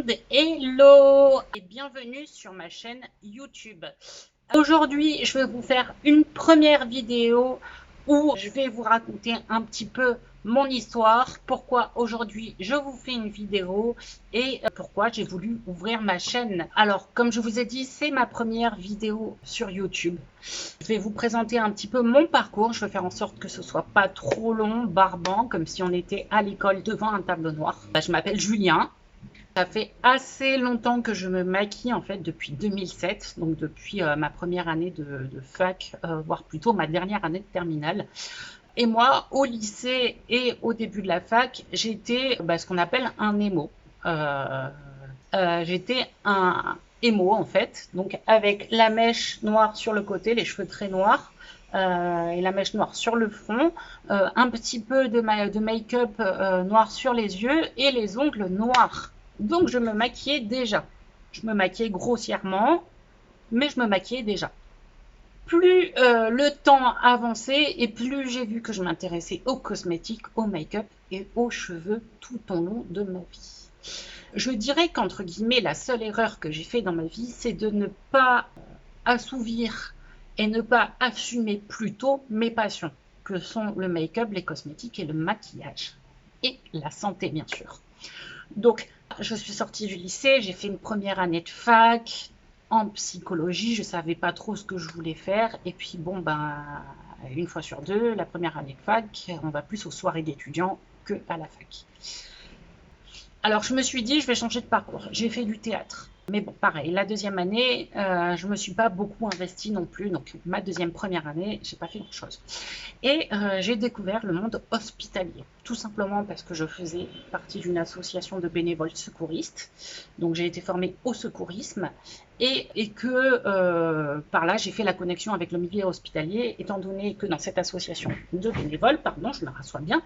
monde, hello et bienvenue sur ma chaîne YouTube. Aujourd'hui, je vais vous faire une première vidéo où je vais vous raconter un petit peu mon histoire, pourquoi aujourd'hui je vous fais une vidéo et pourquoi j'ai voulu ouvrir ma chaîne. Alors, comme je vous ai dit, c'est ma première vidéo sur YouTube. Je vais vous présenter un petit peu mon parcours. Je vais faire en sorte que ce soit pas trop long, barbant, comme si on était à l'école devant un tableau noir. Je m'appelle Julien. Ça fait assez longtemps que je me maquille, en fait, depuis 2007, donc depuis ma première année de fac, voire plutôt ma dernière année de terminale. Et moi, au lycée et au début de la fac, j'étais ce qu'on appelle un émo. J'étais un émo, en fait, donc avec la mèche noire sur le côté, les cheveux très noirs, et la mèche noire sur le front, un petit peu de make-up noir sur les yeux et les ongles noirs. Donc je me maquillais déjà. Je me maquillais grossièrement, mais je me maquillais déjà. Plus le temps avançait et plus j'ai vu que je m'intéressais aux cosmétiques, au make-up et aux cheveux tout au long de ma vie. Je dirais qu'entre guillemets, la seule erreur que j'ai fait dans ma vie, c'est de ne pas assouvir et ne pas assumer plutôt mes passions, que sont le make-up, les cosmétiques et le maquillage. Et la santé, bien sûr. Donc, je suis sortie du lycée, j'ai fait une première année de fac en psychologie, je ne savais pas trop ce que je voulais faire. Et puis, une fois sur deux, la première année de fac, on va plus aux soirées d'étudiants qu'à la fac. Alors, je me suis dit, je vais changer de parcours. J'ai fait du théâtre. Mais bon, pareil, la deuxième année, je ne me suis pas beaucoup investie non plus. Donc, ma première année, je n'ai pas fait grand-chose. Et j'ai découvert le monde hospitalier. Tout simplement parce que je faisais partie d'une association de bénévoles secouristes. Donc, j'ai été formée au secourisme. Et que par là, j'ai fait la connexion avec le milieu hospitalier, étant donné que dans cette association de bénévoles, je me rassois bien,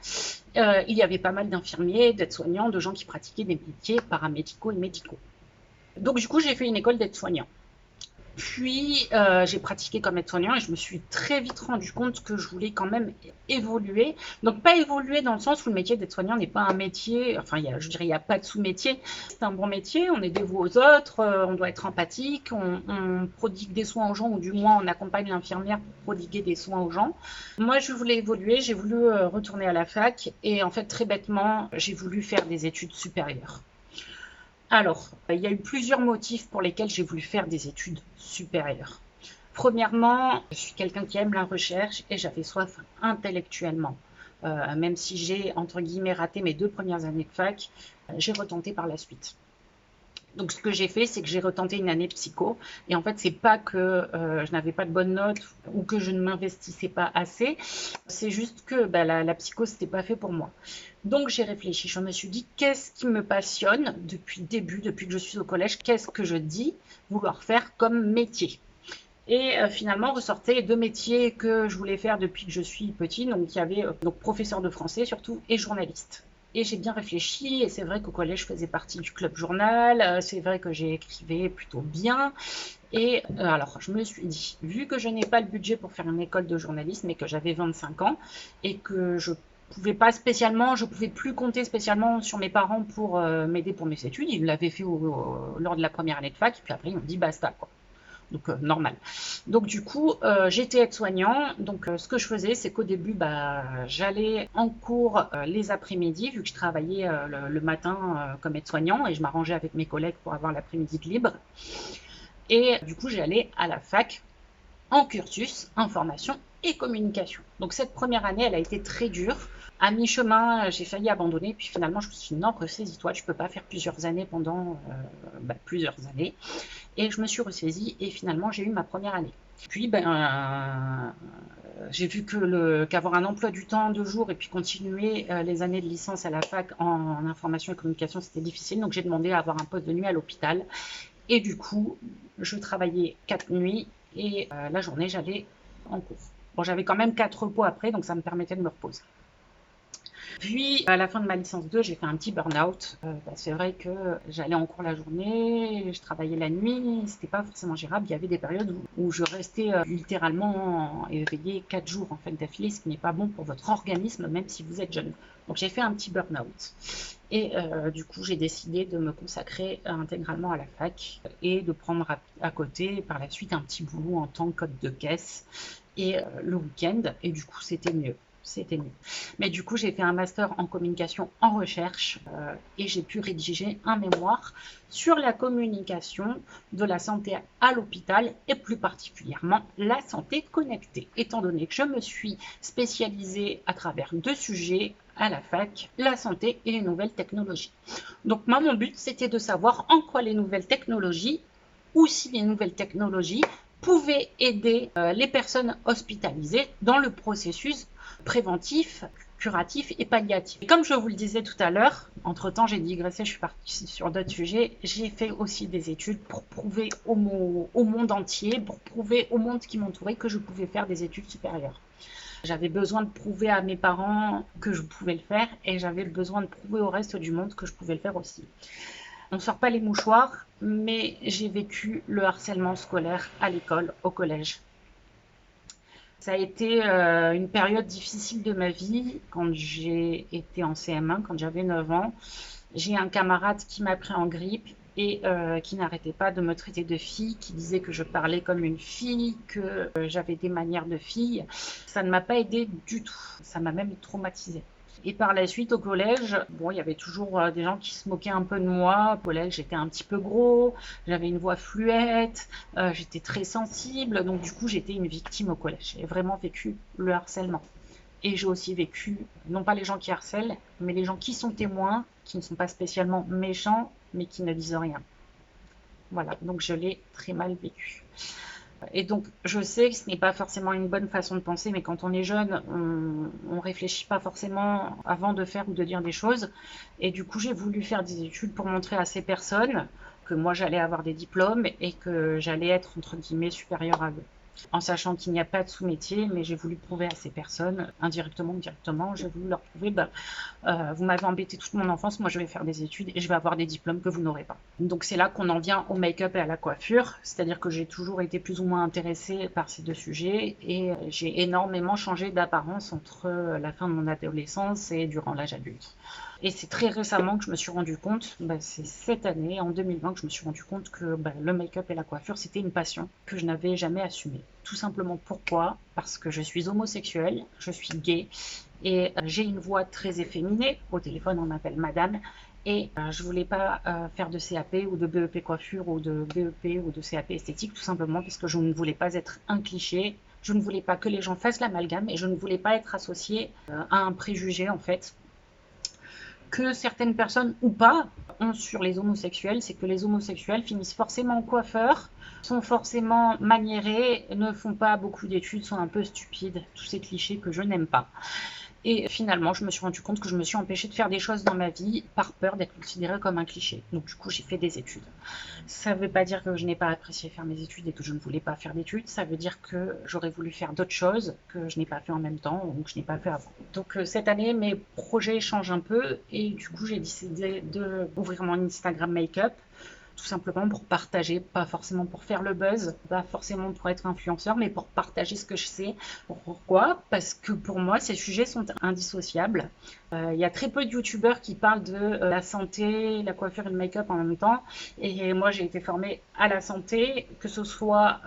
il y avait pas mal d'infirmiers, d'aides-soignants, de gens qui pratiquaient des métiers paramédicaux et médicaux. Donc du coup, j'ai fait une école d'aide-soignant. Puis j'ai pratiqué comme aide-soignant et je me suis très vite rendu compte que je voulais quand même évoluer. Donc pas évoluer dans le sens où le métier d'aide-soignant n'est pas un métier, je dirais il n'y a pas de sous-métier. C'est un bon métier, on est dévoué aux autres, on doit être empathique, on prodigue des soins aux gens ou du moins on accompagne l'infirmière pour prodiguer des soins aux gens. Moi je voulais évoluer, j'ai voulu retourner à la fac et en fait très bêtement j'ai voulu faire des études supérieures. Alors, il y a eu plusieurs motifs pour lesquels j'ai voulu faire des études supérieures. Premièrement, je suis quelqu'un qui aime la recherche et j'avais soif intellectuellement. Même si j'ai, entre guillemets, raté mes 2 premières années de fac, j'ai retenté par la suite. Donc, ce que j'ai fait, c'est que j'ai retenté une année de psycho. Et en fait, c'est pas que je n'avais pas de bonnes notes ou que je ne m'investissais pas assez. C'est juste que la psycho, c'était pas fait pour moi. Donc, j'ai réfléchi. Je me suis dit, qu'est-ce qui me passionne depuis le début, depuis que je suis au collège? Qu'est-ce que je dis vouloir faire comme métier? Et finalement, ressortaient les 2 métiers que je voulais faire depuis que je suis petite. Donc, il y avait professeur de français surtout et journaliste. Et j'ai bien réfléchi, et c'est vrai qu'au collège, je faisais partie du club journal, c'est vrai que j'écrivais plutôt bien. Et alors, je me suis dit, vu que je n'ai pas le budget pour faire une école de journalisme et que j'avais 25 ans, et que je pouvais plus compter spécialement sur mes parents pour m'aider pour mes études, ils l'avaient fait lors de la première année de fac, et puis après, ils m'ont dit basta, quoi. Donc normal. Donc du coup, j'étais aide-soignant. Donc ce que je faisais, c'est qu'au début, j'allais en cours les après-midi, vu que je travaillais le matin comme aide-soignant, et je m'arrangeais avec mes collègues pour avoir l'après-midi de libre. Et du coup, j'allais à la fac en cursus information et communication. Donc cette première année, elle a été très dure. À mi-chemin, j'ai failli abandonner, puis finalement, je me suis dit non, ressaisis-toi, tu peux pas faire plusieurs années pendant plusieurs années. Et je me suis ressaisie et finalement, j'ai eu ma première année. Puis, j'ai vu qu'avoir un emploi du temps de jour et puis continuer les années de licence à la fac en information et communication, c'était difficile. Donc, j'ai demandé à avoir un poste de nuit à l'hôpital. Et du coup, je travaillais 4 nuits et la journée, j'allais en cours. Bon, j'avais quand même 4 repos après, donc ça me permettait de me reposer. Puis, à la fin de ma licence 2, j'ai fait un petit burn-out. C'est vrai que j'allais en cours la journée, je travaillais la nuit, c'était pas forcément gérable. Il y avait des périodes où je restais littéralement éveillée 4 jours en fait d'affilée, ce qui n'est pas bon pour votre organisme, même si vous êtes jeune. Donc j'ai fait un petit burn-out. Et du coup, j'ai décidé de me consacrer intégralement à la fac et de prendre à côté par la suite un petit boulot en tant que code de caisse et le week-end. Et du coup, c'était mieux. C'était mieux. Mais du coup, j'ai fait un master en communication en recherche et j'ai pu rédiger un mémoire sur la communication de la santé à l'hôpital et plus particulièrement la santé connectée, étant donné que je me suis spécialisée à travers 2 sujets à la fac, la santé et les nouvelles technologies. Donc moi, mon but, c'était de savoir en quoi les nouvelles technologies ou si les nouvelles technologies pouvaient aider les personnes hospitalisées dans le processus préventif, curatif et palliatif. Et comme je vous le disais tout à l'heure, entre-temps j'ai digressé, je suis partie sur d'autres sujets, j'ai fait aussi des études pour prouver au monde entier, pour prouver au monde qui m'entourait que je pouvais faire des études supérieures. J'avais besoin de prouver à mes parents que je pouvais le faire et j'avais besoin de prouver au reste du monde que je pouvais le faire aussi. On ne sort pas les mouchoirs, mais j'ai vécu le harcèlement scolaire à l'école, au collège. Ça a été une période difficile de ma vie quand j'ai été en CM1, quand j'avais 9 ans. J'ai un camarade qui m'a pris en grippe et qui n'arrêtait pas de me traiter de fille, qui disait que je parlais comme une fille, que j'avais des manières de fille. Ça ne m'a pas aidée du tout. Ça m'a même traumatisée. Et par la suite, au collège, bon, il y avait toujours des gens qui se moquaient un peu de moi. Au collège, j'étais un petit peu gros, j'avais une voix fluette, j'étais très sensible. Donc, du coup, j'étais une victime au collège. J'ai vraiment vécu le harcèlement. Et j'ai aussi vécu, non pas les gens qui harcèlent, mais les gens qui sont témoins, qui ne sont pas spécialement méchants, mais qui ne disent rien. Voilà, donc je l'ai très mal vécu. Et donc, je sais que ce n'est pas forcément une bonne façon de penser, mais quand on est jeune, on ne réfléchit pas forcément avant de faire ou de dire des choses. Et du coup, j'ai voulu faire des études pour montrer à ces personnes que moi, j'allais avoir des diplômes et que j'allais être, entre guillemets, supérieure à eux. En sachant qu'il n'y a pas de sous-métier, mais j'ai voulu prouver à ces personnes, indirectement ou directement, j'ai voulu leur prouver, vous m'avez embêté toute mon enfance, moi je vais faire des études et je vais avoir des diplômes que vous n'aurez pas. Donc c'est là qu'on en vient au make-up et à la coiffure, c'est-à-dire que j'ai toujours été plus ou moins intéressée par ces 2 sujets et j'ai énormément changé d'apparence entre la fin de mon adolescence et durant l'âge adulte. Et c'est très récemment que je me suis rendu compte, c'est cette année, en 2020, que je me suis rendu compte que le make-up et la coiffure, c'était une passion que je n'avais jamais assumée. Tout simplement pourquoi? Parce que je suis homosexuelle, je suis gay et j'ai une voix très efféminée. Au téléphone, on m'appelle madame. Et je voulais pas faire de CAP ou de BEP coiffure ou de BEP ou de CAP esthétique, tout simplement parce que je ne voulais pas être un cliché. Je ne voulais pas que les gens fassent l'amalgame et je ne voulais pas être associée à un préjugé en fait que certaines personnes ou pas ont sur les homosexuels, c'est que les homosexuels finissent forcément coiffeurs, sont forcément maniérés, ne font pas beaucoup d'études, sont un peu stupides, tous ces clichés que je n'aime pas. Et finalement, je me suis rendu compte que je me suis empêchée de faire des choses dans ma vie par peur d'être considérée comme un cliché. Donc du coup, j'ai fait des études. Ça ne veut pas dire que je n'ai pas apprécié faire mes études et que je ne voulais pas faire d'études. Ça veut dire que j'aurais voulu faire d'autres choses que je n'ai pas fait en même temps ou que je n'ai pas fait avant. Donc cette année, mes projets changent un peu et du coup, j'ai décidé d'ouvrir mon Instagram Make-up. Tout simplement pour partager, pas forcément pour faire le buzz, pas forcément pour être influenceur, mais pour partager ce que je sais. Pourquoi? Parce que pour moi, ces sujets sont indissociables. Il y a très peu de youtubeurs qui parlent de la santé, la coiffure et le make-up en même temps. Et moi, j'ai été formée à la santé, que ce soit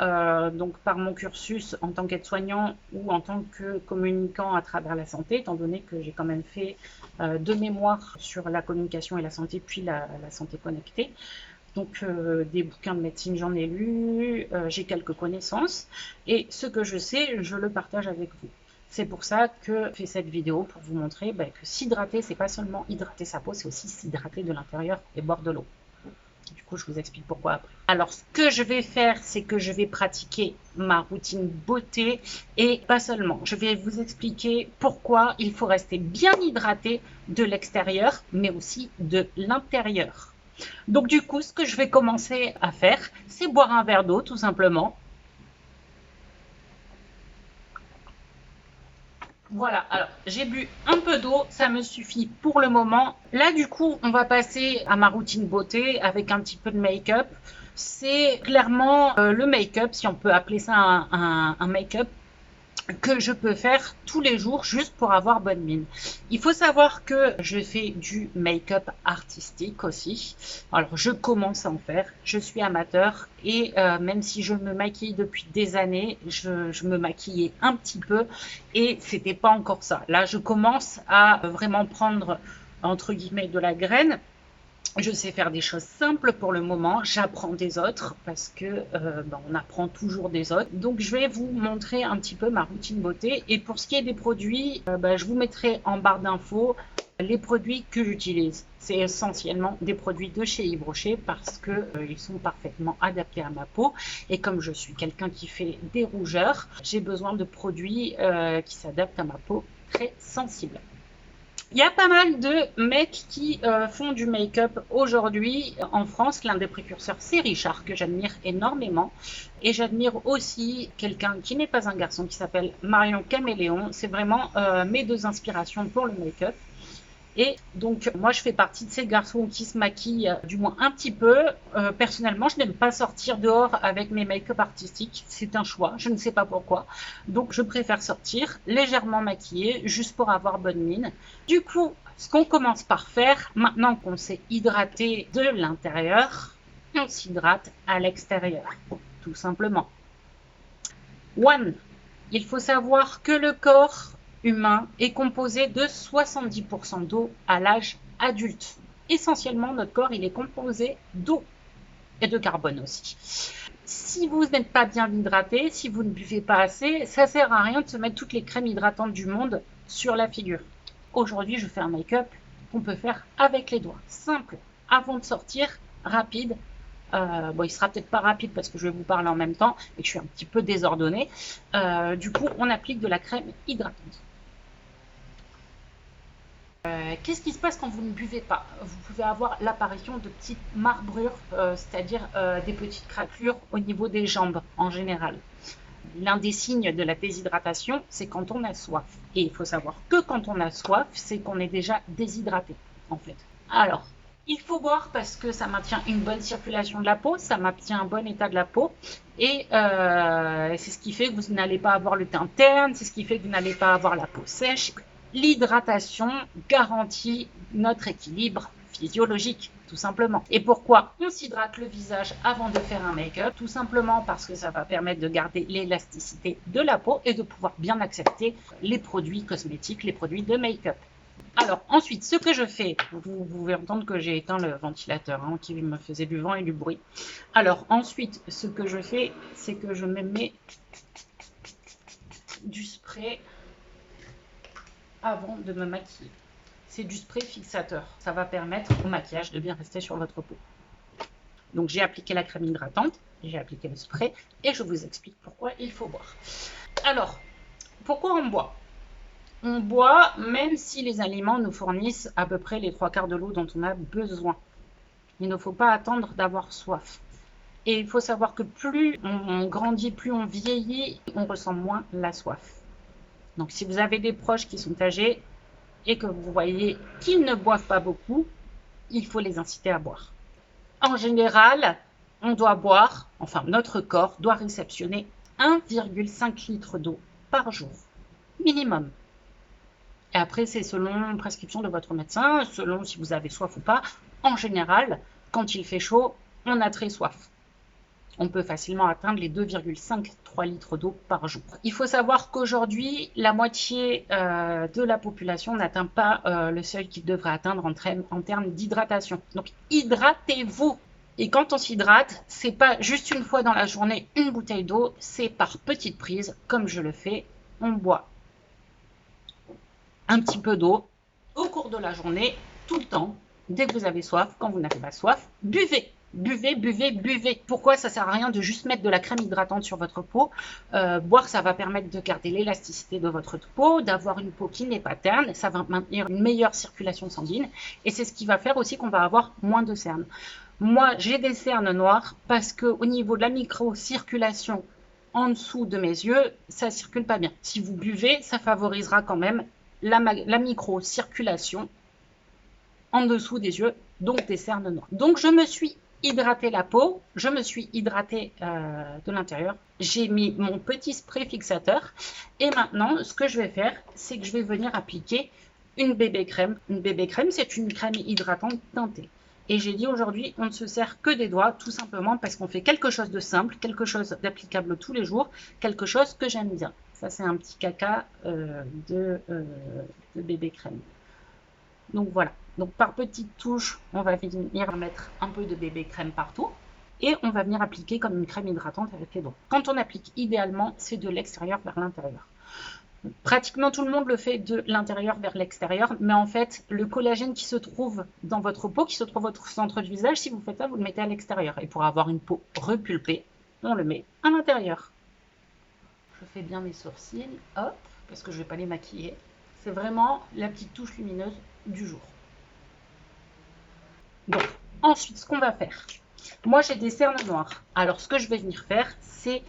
donc par mon cursus en tant qu'aide-soignant ou en tant que communicant à travers la santé, étant donné que j'ai quand même fait 2 mémoires sur la communication et la santé, puis la santé connectée. Donc des bouquins de médecine, j'en ai lu, j'ai quelques connaissances et ce que je sais, je le partage avec vous. C'est pour ça que je fais cette vidéo pour vous montrer que s'hydrater, c'est pas seulement hydrater sa peau, c'est aussi s'hydrater de l'intérieur et boire de l'eau. Du coup, je vous explique pourquoi après. Alors, ce que je vais faire, c'est que je vais pratiquer ma routine beauté et pas seulement. Je vais vous expliquer pourquoi il faut rester bien hydraté de l'extérieur, mais aussi de l'intérieur. Donc du coup, ce que je vais commencer à faire, c'est boire un verre d'eau tout simplement. Voilà, alors j'ai bu un peu d'eau, ça me suffit pour le moment. Là, du coup, on va passer à ma routine beauté avec un petit peu de make-up. C'est clairement le make-up, si on peut appeler ça un make-up, que je peux faire tous les jours juste pour avoir bonne mine. Il faut savoir que je fais du make-up artistique aussi. Alors je commence à en faire, je suis amateur et même si je me maquille depuis des années, je me maquillais un petit peu et c'était pas encore ça. Là je commence à vraiment prendre entre guillemets de la graine. Je sais faire des choses simples pour le moment, j'apprends des autres parce que on apprend toujours des autres. Donc je vais vous montrer un petit peu ma routine beauté et pour ce qui est des produits, je vous mettrai en barre d'infos les produits que j'utilise. C'est essentiellement des produits de chez Yves Rocher parce que ils sont parfaitement adaptés à ma peau et comme je suis quelqu'un qui fait des rougeurs, j'ai besoin de produits qui s'adaptent à ma peau très sensible. Il y a pas mal de mecs qui font du make-up aujourd'hui en France. L'un des précurseurs, c'est Richard, que j'admire énormément. Et j'admire aussi quelqu'un qui n'est pas un garçon, qui s'appelle Marion Caméléon. C'est vraiment mes deux inspirations pour le make-up. Et donc, moi, je fais partie de ces garçons qui se maquillent du moins un petit peu. Personnellement, je n'aime pas sortir dehors avec mes make-up artistiques. C'est un choix, je ne sais pas pourquoi. Donc, je préfère sortir légèrement maquillée, juste pour avoir bonne mine. Du coup, ce qu'on commence par faire, maintenant qu'on s'est hydraté de l'intérieur, on s'hydrate à l'extérieur, tout simplement. Il faut savoir que le corps humain est composé de 70% d'eau à l'âge adulte. Essentiellement, notre corps, il est composé d'eau et de carbone aussi. Si vous n'êtes pas bien hydraté, si vous ne buvez pas assez, ça sert à rien de se mettre toutes les crèmes hydratantes du monde sur la figure. Aujourd'hui, je fais un make-up qu'on peut faire avec les doigts. Simple, avant de sortir, rapide. Il sera peut-être pas rapide parce que je vais vous parler en même temps et que je suis un petit peu désordonnée. Du coup, on applique de la crème hydratante. Qu'est-ce qui se passe quand vous ne buvez pas? Vous pouvez avoir l'apparition de petites marbrures, c'est-à-dire des petites craquelures au niveau des jambes en général. L'un des signes de la déshydratation, c'est quand on a soif. Et il faut savoir que quand on a soif, c'est qu'on est déjà déshydraté, en fait. Alors, il faut boire parce que ça maintient une bonne circulation de la peau, ça maintient un bon état de la peau. Et c'est ce qui fait que vous n'allez pas avoir le teint terne, c'est ce qui fait que vous n'allez pas avoir la peau sèche. L'hydratation garantit notre équilibre physiologique, tout simplement. Et pourquoi on s'hydrate le visage avant de faire un make-up? Tout simplement parce que ça va permettre de garder l'élasticité de la peau et de pouvoir bien accepter les produits cosmétiques, les produits de make-up. Alors ensuite, ce que je fais, vous pouvez entendre que j'ai éteint le ventilateur qui me faisait du vent et du bruit. Alors ensuite, ce que je fais, c'est que je me mets du spray avant de me maquiller. C'est du spray fixateur. Ça va permettre au maquillage de bien rester sur votre peau. Donc j'ai appliqué la crème hydratante, j'ai appliqué le spray et je vous explique pourquoi il faut boire. Alors, pourquoi on boit? On boit même si les aliments nous fournissent à peu près les 3/4 de l'eau dont on a besoin. Il ne faut pas attendre d'avoir soif. Et il faut savoir que plus on grandit, plus on vieillit, on ressent moins la soif. Donc si vous avez des proches qui sont âgés et que vous voyez qu'ils ne boivent pas beaucoup, il faut les inciter à boire. En général, on doit boire, enfin notre corps doit réceptionner 1,5 litre d'eau par jour, minimum. Et après, c'est selon prescription de votre médecin, selon si vous avez soif ou pas. En général, quand il fait chaud, on a très soif. On peut facilement atteindre les 2,5-3 litres d'eau par jour. Il faut savoir qu'aujourd'hui, la moitié de la population n'atteint pas le seuil qu'il devrait atteindre en termes d'hydratation. Donc, hydratez-vous. Et quand on s'hydrate, c'est pas juste une fois dans la journée une bouteille d'eau, c'est par petites prises, comme je le fais. On boit un petit peu d'eau au cours de la journée, tout le temps. Dès que vous avez soif, quand vous n'avez pas soif, buvez. Buvez, buvez, buvez. Pourquoi ça sert à rien de juste mettre de la crème hydratante sur votre peau? Boire, ça va permettre de garder l'élasticité de votre peau, d'avoir une peau qui n'est pas terne, ça va maintenir une meilleure circulation sanguine et c'est ce qui va faire aussi qu'on va avoir moins de cernes. Moi, j'ai des cernes noires parce que au niveau de la micro-circulation en dessous de mes yeux, ça circule pas bien. Si vous buvez, ça favorisera quand même la micro-circulation en dessous des yeux, donc des cernes noires. Donc je me suis hydraté la peau, je me suis hydraté de l'intérieur, j'ai mis mon petit spray fixateur et maintenant ce que je vais faire, c'est que je vais venir appliquer une bébé crème. Une bébé crème, c'est une crème hydratante teintée. Et j'ai dit aujourd'hui, on ne se sert que des doigts, tout simplement parce qu'on fait quelque chose de simple, quelque chose d'applicable tous les jours, quelque chose que j'aime bien. Ça, c'est un petit caca de bébé crème. Donc voilà. Donc par petites touches, on va venir mettre un peu de bébé crème partout. Et on va venir appliquer comme une crème hydratante avec les doigts. Quand on applique, idéalement, c'est de l'extérieur vers l'intérieur. Pratiquement tout le monde le fait de l'intérieur vers l'extérieur, mais en fait, le collagène qui se trouve dans votre peau, qui se trouve à votre centre du visage, si vous faites ça, vous le mettez à l'extérieur. Et pour avoir une peau repulpée, on le met à l'intérieur. Je fais bien mes sourcils, hop, parce que je ne vais pas les maquiller. C'est vraiment la petite touche lumineuse du jour. Donc, ensuite, ce qu'on va faire, moi j'ai des cernes noires. Alors, ce que je vais venir faire, c'est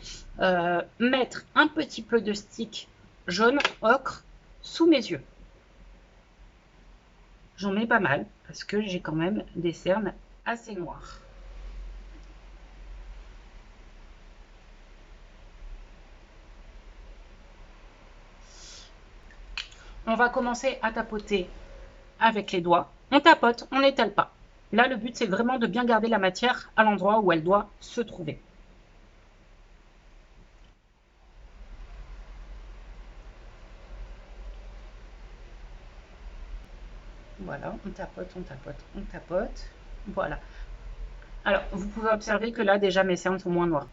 mettre un petit peu de stick jaune ocre sous mes yeux. J'en mets pas mal parce que j'ai quand même des cernes assez noires. On va commencer à tapoter avec les doigts. On tapote, on n'étale pas. Là, le but, c'est vraiment de bien garder la matière à l'endroit où elle doit se trouver. Voilà, on tapote, on tapote, on tapote. Voilà. Alors, vous pouvez observer que là, déjà, mes cernes sont moins noires.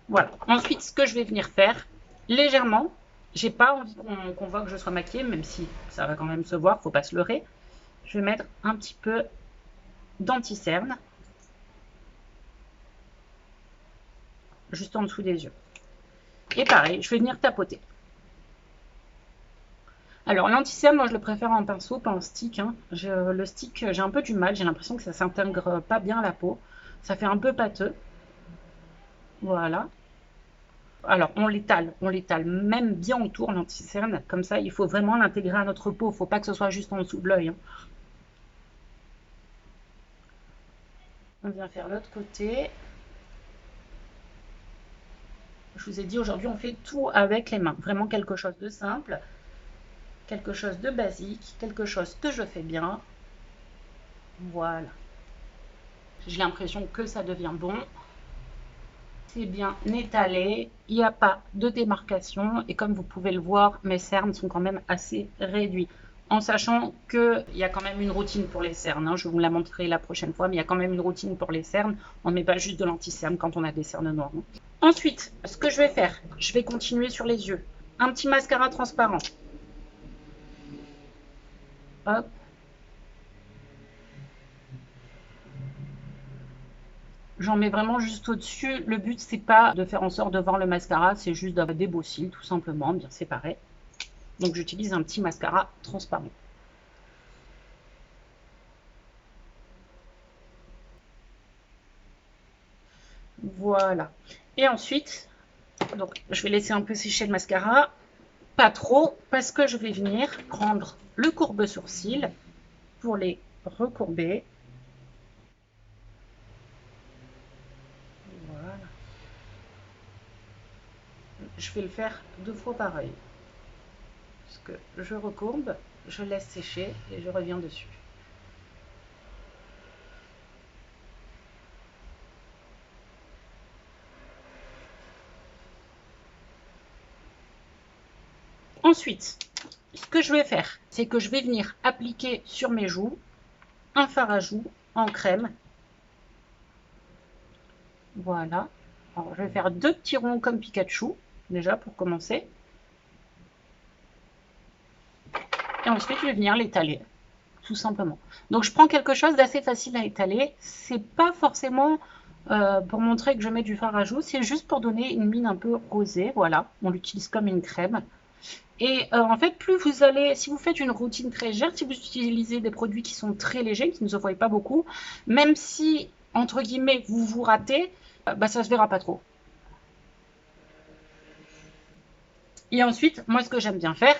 Voilà. Ensuite, ce que je vais venir faire, légèrement, j'ai pas envie qu'on voit que je sois maquillée, même si ça va quand même se voir, faut pas se leurrer. Je vais mettre un petit peu d'anti-cerne, juste en dessous des yeux. Et pareil, je vais venir tapoter. Alors, l'anti-cerne, moi, je le préfère en pinceau, pas en stick. Hein. Le stick, j'ai un peu du mal. J'ai l'impression que ça s'intègre pas bien à la peau. Ça fait un peu pâteux. Voilà. Alors, on l'étale même bien autour, l'anti-cerne. Comme ça, il faut vraiment l'intégrer à notre peau. Il ne faut pas que ce soit juste en dessous de l'œil. Hein. On vient faire l'autre côté. Je vous ai dit, aujourd'hui, on fait tout avec les mains. Vraiment quelque chose de simple. Quelque chose de basique, quelque chose que je fais bien. Voilà. J'ai l'impression que ça devient bon. C'est bien étalé, il n'y a pas de démarcation et comme vous pouvez le voir, mes cernes sont quand même assez réduits. En sachant qu'il y a quand même une routine pour les cernes, hein. Je vous la montrerai la prochaine fois, mais il y a quand même une routine pour les cernes. On ne met pas juste de l'anti-cerne quand on a des cernes noires. Hein. Ensuite, ce que je vais faire, je vais continuer sur les yeux. Un petit mascara transparent. Hop. J'en mets vraiment juste au-dessus. Le but, c'est pas de faire en sorte de voir le mascara, c'est juste d'avoir des beaux cils, tout simplement, bien séparés. Donc, j'utilise un petit mascara transparent. Voilà. Et ensuite, donc, je vais laisser un peu sécher le mascara. Pas trop, parce que je vais venir prendre le courbe sourcil pour les recourber. Voilà. Je vais le faire 2 fois pareil. Parce que je recourbe, je laisse sécher et je reviens dessus. Ensuite, ce que je vais faire, c'est que je vais venir appliquer sur mes joues un fard à joues en crème. Voilà. Alors, je vais faire 2 petits ronds comme Pikachu, déjà pour commencer. Et ensuite, je vais venir l'étaler, tout simplement. Donc, je prends quelque chose d'assez facile à étaler. C'est pas forcément pour montrer que je mets du fard à joues, c'est juste pour donner une mine un peu rosée. Voilà, on l'utilise comme une crème. Et en fait, plus vous allez, si vous faites une routine très légère, si vous utilisez des produits qui sont très légers, qui ne se voient pas beaucoup, même si entre guillemets, vous ratez, bah, ça se verra pas trop. Et ensuite, moi, ce que j'aime bien faire,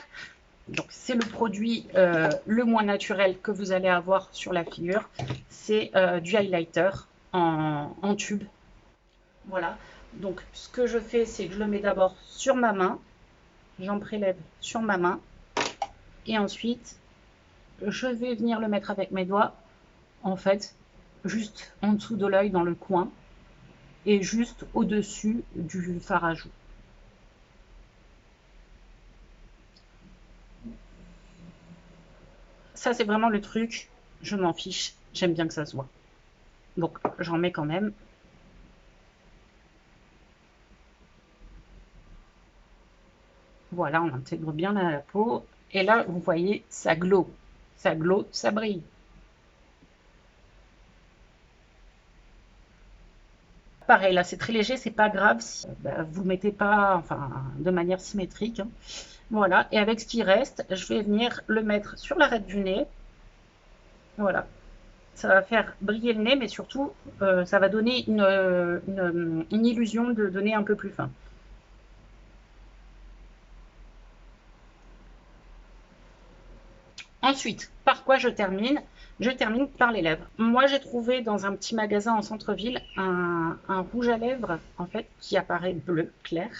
donc c'est le produit le moins naturel que vous allez avoir sur la figure, c'est du highlighter en tube. Voilà, donc ce que je fais, c'est que je le mets d'abord sur ma main, j'en prélève sur ma main, et ensuite, je vais venir le mettre avec mes doigts, en fait, juste en dessous de l'œil dans le coin, et juste au-dessus du fard à joues. Ça, c'est vraiment le truc, je m'en fiche, j'aime bien que ça se voit. Donc, j'en mets quand même. Voilà, on intègre bien la peau. Et là, vous voyez, ça glow, ça brille. Pareil, là, c'est très léger, c'est pas grave si vous le mettez pas enfin, de manière symétrique. Hein. Voilà, et avec ce qui reste, je vais venir le mettre sur l'arête du nez. Voilà, ça va faire briller le nez, mais surtout, ça va donner une illusion de nez un peu plus fin. Ensuite, par quoi je termine? Je termine par les lèvres. Moi, j'ai trouvé dans un petit magasin en centre-ville un rouge à lèvres, en fait, qui apparaît bleu clair.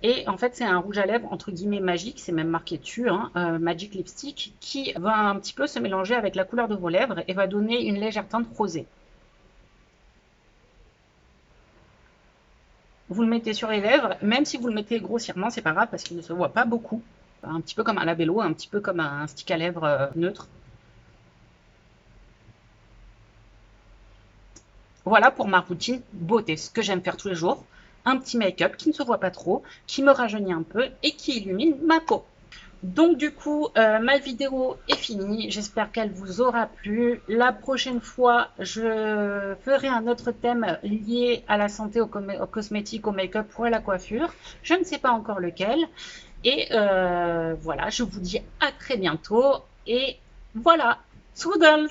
Et en fait, c'est un rouge à lèvres entre guillemets magique, c'est même marqué dessus, hein, Magic Lipstick, qui va un petit peu se mélanger avec la couleur de vos lèvres et va donner une légère teinte rosée. Vous le mettez sur les lèvres, même si vous le mettez grossièrement, c'est pas grave parce qu'il ne se voit pas beaucoup. Un petit peu comme un labello, un petit peu comme un stick à lèvres neutre. Voilà pour ma routine beauté, ce que j'aime faire tous les jours. Un petit make-up qui ne se voit pas trop, qui me rajeunit un peu et qui illumine ma peau. Donc du coup, ma vidéo est finie. J'espère qu'elle vous aura plu. La prochaine fois, je ferai un autre thème lié à la santé, aux cosmétiques, au make-up ou à la coiffure. Je ne sais pas encore lequel. Et voilà, je vous dis à très bientôt. Et voilà, Toodles!